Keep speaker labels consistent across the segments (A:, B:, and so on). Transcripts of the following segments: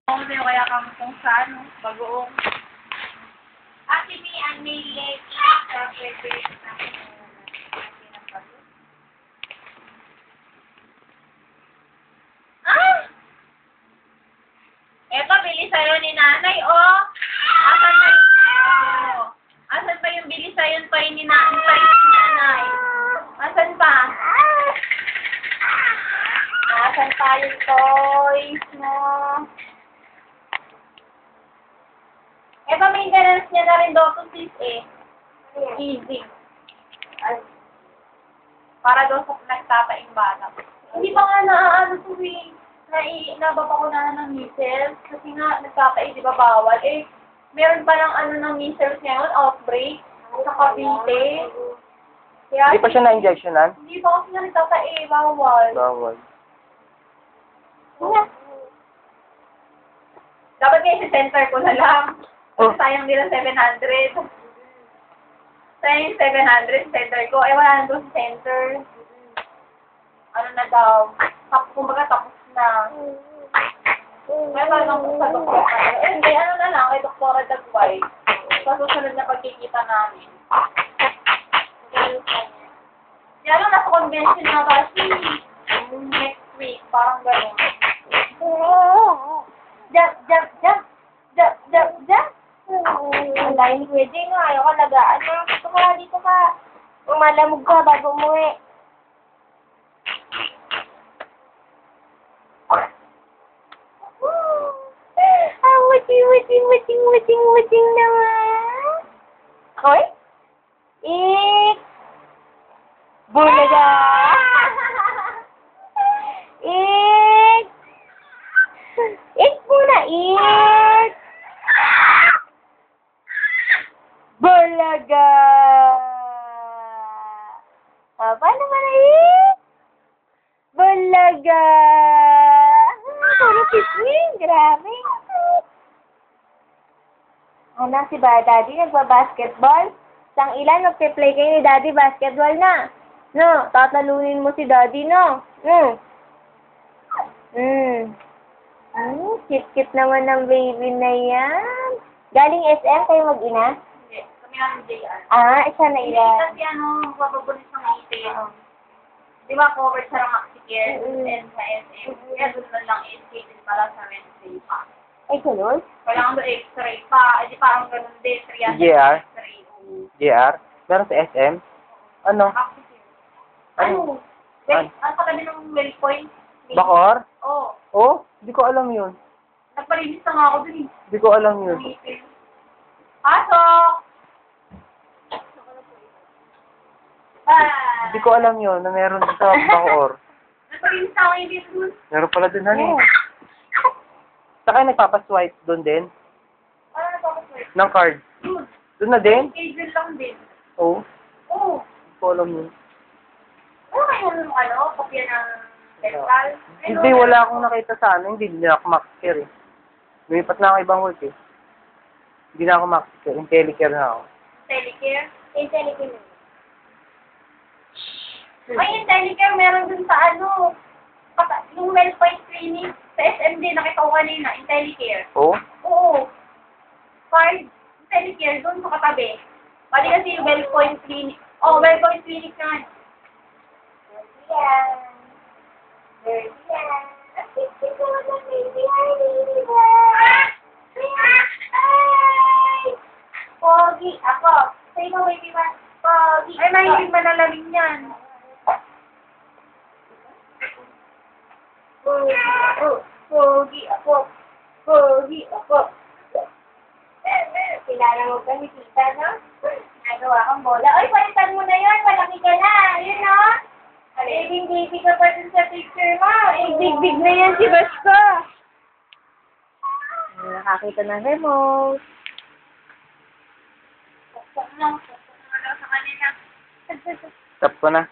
A: Kung sa'yo kaya kang kung saan, bagoong.
B: Ate Mi, ang may leg sa pwede namin. Ah! Eto, bili sa'yo ni nanay, oh. Asan ba yung, oh. Asan ba yung bili sa'yo pa ni nanay? Asan pa? Asan pa yung toys mo? Eto, maintenance niya na rin daw to sis eh. Easy. Para daw sa nagtapaing bata. Hindi pa nga naaano to eh. Nababa ko na ng measles. Kasi nga, nagtapaing, di ba bawal? Eh, meron pa lang ano ng measles ngayon, outbreak. Sa Cavite. Kaya,
C: Hindi pa siya na-injectionan?
A: hindi pa kasi nga nagtapaing, bawal.
C: Bawal.
A: Yeah. Dapat ngayon sa center ko na lang.
C: Oh.
A: Sayang nila 700. Sayang yung 700 center ko. Eh, wala na doon sa center. Ano na daw. Kumbaga tapos na. Kaya talagang sa doktor. Eh, hindi. Ano na lang. Kay Doktora Dagway. Sa susunod na pagkikita namin. Kaya lang nasa convention na kasi. Next week. Parang gano'n.
B: Jump, jump, jump. Jump, jump, jump. Ang layo ni Kuya Jay, no? Ayaw ka lagaan, no? Dito ka. Malamog ka bago umuwi. Ah, wating naman. Hoy? Bulaga! Muna, Bulaga! Paano ba na Bulaga! Puro kiswing, grabe. Ano si Daddy, nagba-basketball? Sang ilan, magpe-play kayo ni Daddy basketball na. No, tatalunin mo si Daddy, no? Cute-cute naman ng baby na yan. Galing SM kayo mag-ina?
A: Hindi. Kami namin JR.
B: Ah, isa na
A: Hindi
B: ila.
A: kasi mababulis ng ngipin. Di ba covered sa Maxicare and sa SM? Kaya doon na lang educated para sa Wednesday pa.
B: Ay, ganun?
A: Kailangan doon x-ray pa. Eh di parang ganun din. 300
C: JR?
A: x-ray.
C: JR? Meron sa SM? Ano?
A: Maxicare.
C: Ano?
A: Ano katabi ng Wellpoint?
C: Bakor?
A: Oo.
C: Oh, hindi ko alam yun.
A: Nagpalinis na nga ako dun eh.
C: Hindi ko alam yun.
A: Ng ngipin. Pasok! Ah!
C: Hindi ko alam yun na meron sa Bakor.
A: Nagpalinis na ako yung ngipin dun.
C: Meron pala din, honey. Saka nagpapaswipe doon din?
A: Ano nagpapasway?
C: Ng card?
A: Yun.
C: Doon na din?
A: Cable lang din.
C: Oo.
A: Oo.
C: Hindi ko alam yun.
A: Ano kayo kopya ng dental?
C: Hindi, wala akong nakita sa ano. Hindi na ako Maxicare eh. Lumipat na ako ibang work eh. Hindi na ako Maxicare. Intellicare na ako.
A: Telecare?
B: Telecare.
A: Ay, yung Telecare meron dun sa yung Wellpoint Clinic sa SMD, nakita ko kanina, yung Telecare.
C: Oo?
A: Oo. Card, Telecare, dun sa katabi. Pati kasi yung Wellpoint Clinic. Oh, Wellpoint Clinic na. Pogi, ako. Sa'yo mo, baby man. Pogi. Ay, mahilig malalalim yan. Pogi, ako. Pogi, ako.
B: Kilala mo ba ni Tita, no? Nagawa kang bola. Oy, palitan mo na yun. Malaki ka na. Yun, no? Baby ka pa dun sa picture mo. Big na yan si Basko. Nakakita ng remote.
A: Pukpok lang sa kanila.
C: Stop ko na.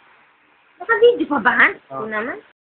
B: Naka-video pa ba, Han?
C: Oo.
B: Ito naman.